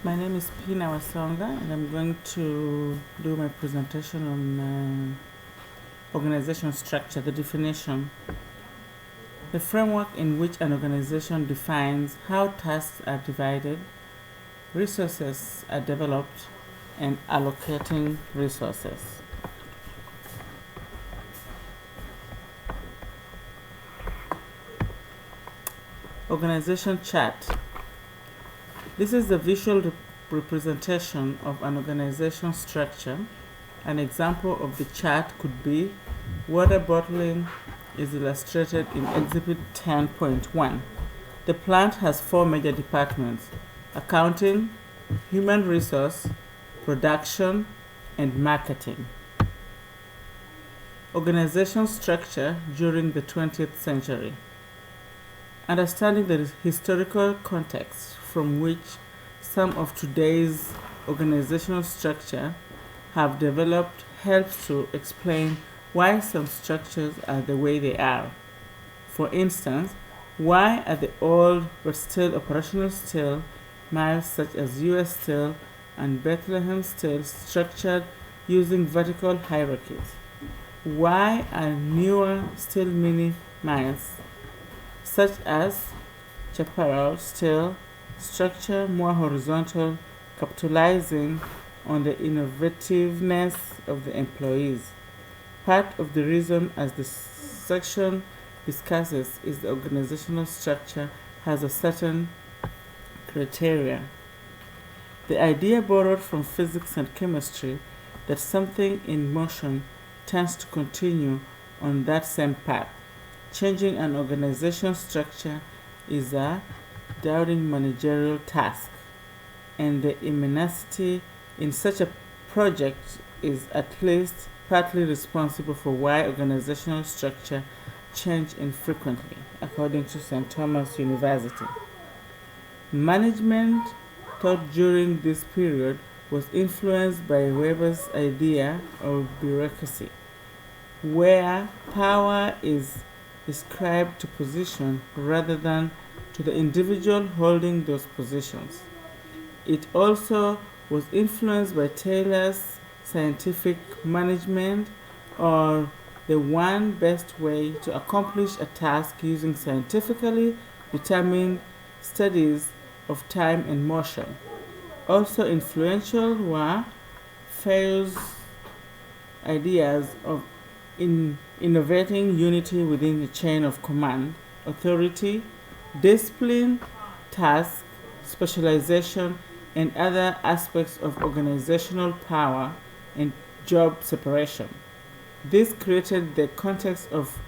My name is Pina Wasonga, and I'm going to do my presentation on organization structure, the definition. The framework in which an organization defines how tasks are divided, resources are developed, and allocating resources. Organization chart. This is the visual representation of an organization structure. An example of the chart could be water bottling is illustrated in Exhibit 10.1. The plant has 4 major departments: accounting, human resource, production, and marketing. Organization structure during the 20th century. Understanding the historical context from which some of today's organizational structure have developed helps to explain why some structures are the way they are. For instance, why are the old but still operational steel mills such as US Steel and Bethlehem Steel structured using vertical hierarchies? Why are newer steel mini mills such as Chaparral Steel structure more horizontal, capitalizing on the innovativeness of the employees? Part of the reason, as the section discusses, is the organizational structure has a certain criteria. The idea borrowed from physics and chemistry that something in motion tends to continue on that same path. Changing an organization structure is a daunting managerial task, and the immensity in such a project is at least partly responsible for why organizational structure change infrequently, according to St. Thomas University. Management taught during this period was influenced by Weber's idea of bureaucracy, where power is ascribed to position rather than to the individual holding those positions. It also was influenced by Taylor's scientific management, or the one best way to accomplish a task using scientifically determined studies of time and motion. Also influential were Fayol's ideas of innovating unity within the chain of command, authority, discipline, task, specialization, and other aspects of organizational power and job separation. This created the context of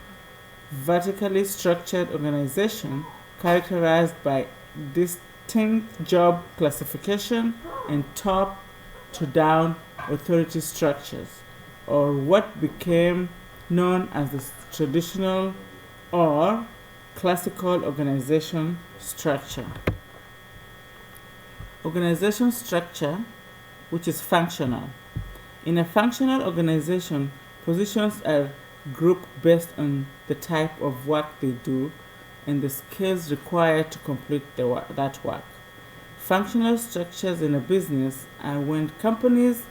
vertically structured organization characterized by distinct job classification and top to down authority structures, or what became known as the traditional or classical organization structure. Organization structure, which is functional. In a functional organization, positions are grouped based on the type of work they do and the skills required to complete that work. Functional structures in a business are when companies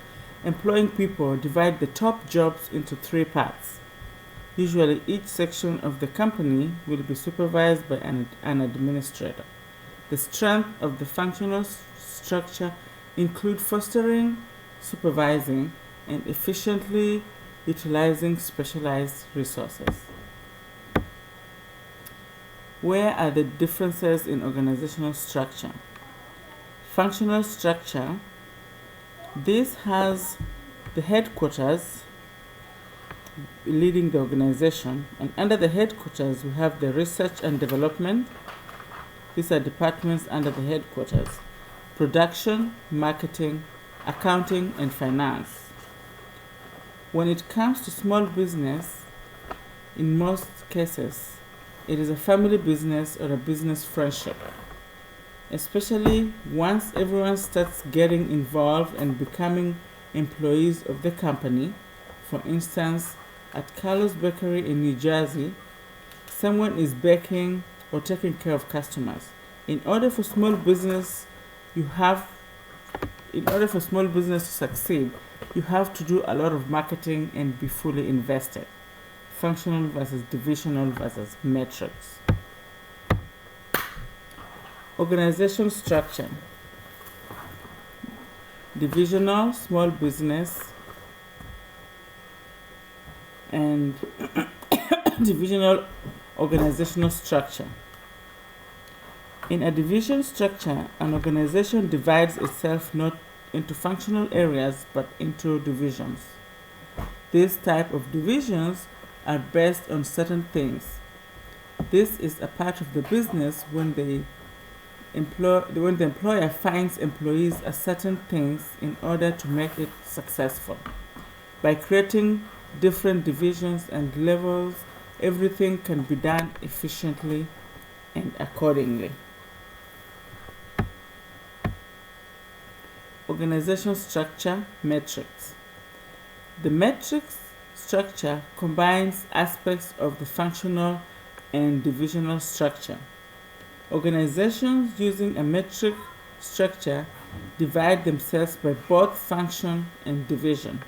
employing people divide the top jobs into 3 parts. Usually, each section of the company will be supervised by an administrator. The strength of the functional structure include fostering, supervising, and efficiently utilizing specialized resources. Where are the differences in organizational structure? Functional structure. This has the headquarters leading the organization, and under the headquarters we have the research and development. These are departments under the headquarters: production, marketing, accounting, and finance. When it comes to small business, in most cases, it is a family business or a business friendship, especially once everyone starts getting involved and becoming employees of the company. For instance, at Carlos Bakery in New Jersey, someone is baking or taking care of customers. In order for small business, you have in order for small business to succeed, you have to do a lot of marketing and be fully invested. Functional versus divisional versus metrics. Organization structure. Divisional, small business, and divisional organizational structure. In a division structure, an organization divides itself not into functional areas but into divisions. This type of divisions are based on certain things. This is a part of the business when the employer finds employees a certain things in order to make it successful. By creating different divisions and levels, everything can be done efficiently and accordingly. Organization structure metrics. The metrics structure combines aspects of the functional and divisional structure. Organizations using a metric structure divide themselves by both function and division.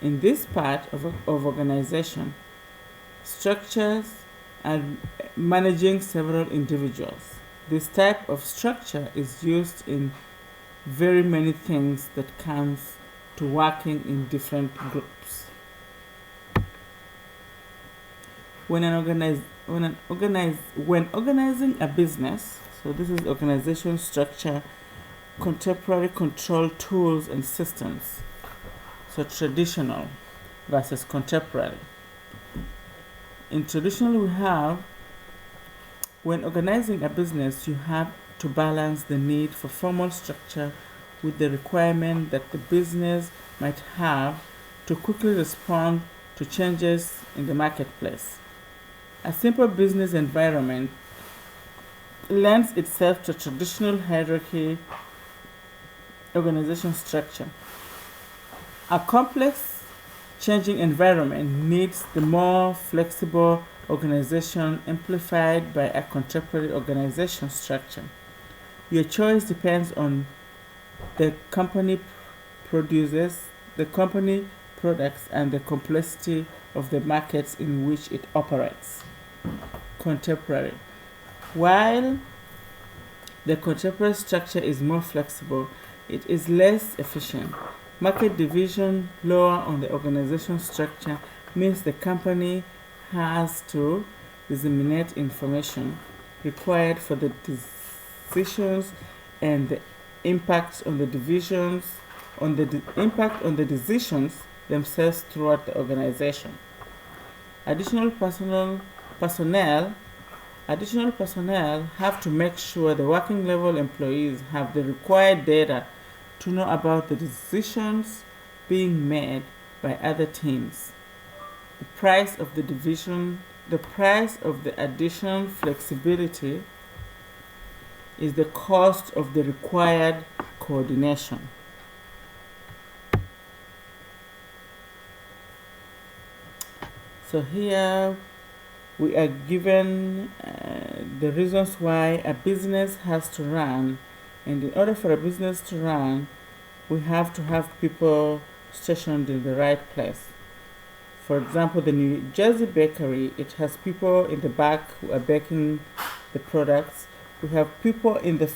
In this part of organization, structures are managing several individuals. This type of structure is used in very many things that comes to working in different groups. When organizing a business, so this is organization structure, contemporary control tools and systems. So traditional versus contemporary. In traditional, we have, when organizing a business, you have to balance the need for formal structure with the requirement that the business might have to quickly respond to changes in the marketplace. A simple business environment lends itself to traditional hierarchy organization structure. A complex, changing environment needs the more flexible organization amplified by a contemporary organization structure. Your choice depends on the company produces, the company products, and the complexity of the markets in which it operates. Contemporary. While the contemporary structure is more flexible, it is less efficient. Market division lower on the organization structure means the company has to disseminate information required for the decisions and the impact on the divisions impact on the decisions themselves throughout the organization. Additional personnel have to make sure the working level employees have the required data to know about the decisions being made by other teams. The price of the additional flexibility is the cost of the required coordination. So here we are given the reasons why a business has to run, and in order for a business to run, we have to have people stationed in the right place. For example, the New Jersey bakery, it has people in the back who are baking the products. We have people in the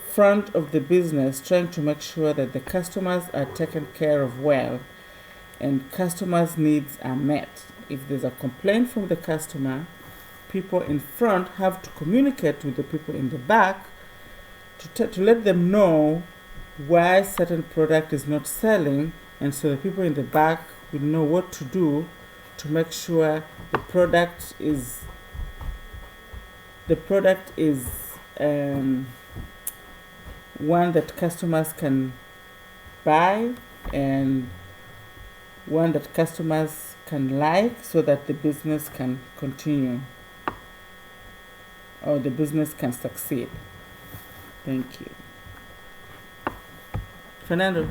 front of the business trying to make sure that the customers are taken care of well and customers' needs are met. If there's a complaint from the customer, people in front have to communicate with the people in the back to let them know why certain product is not selling, and so the people in the back will know what to do to make sure the product is one that customers can buy and one that customers can like, so that the business can continue or the business can succeed. Thank you. Fernando.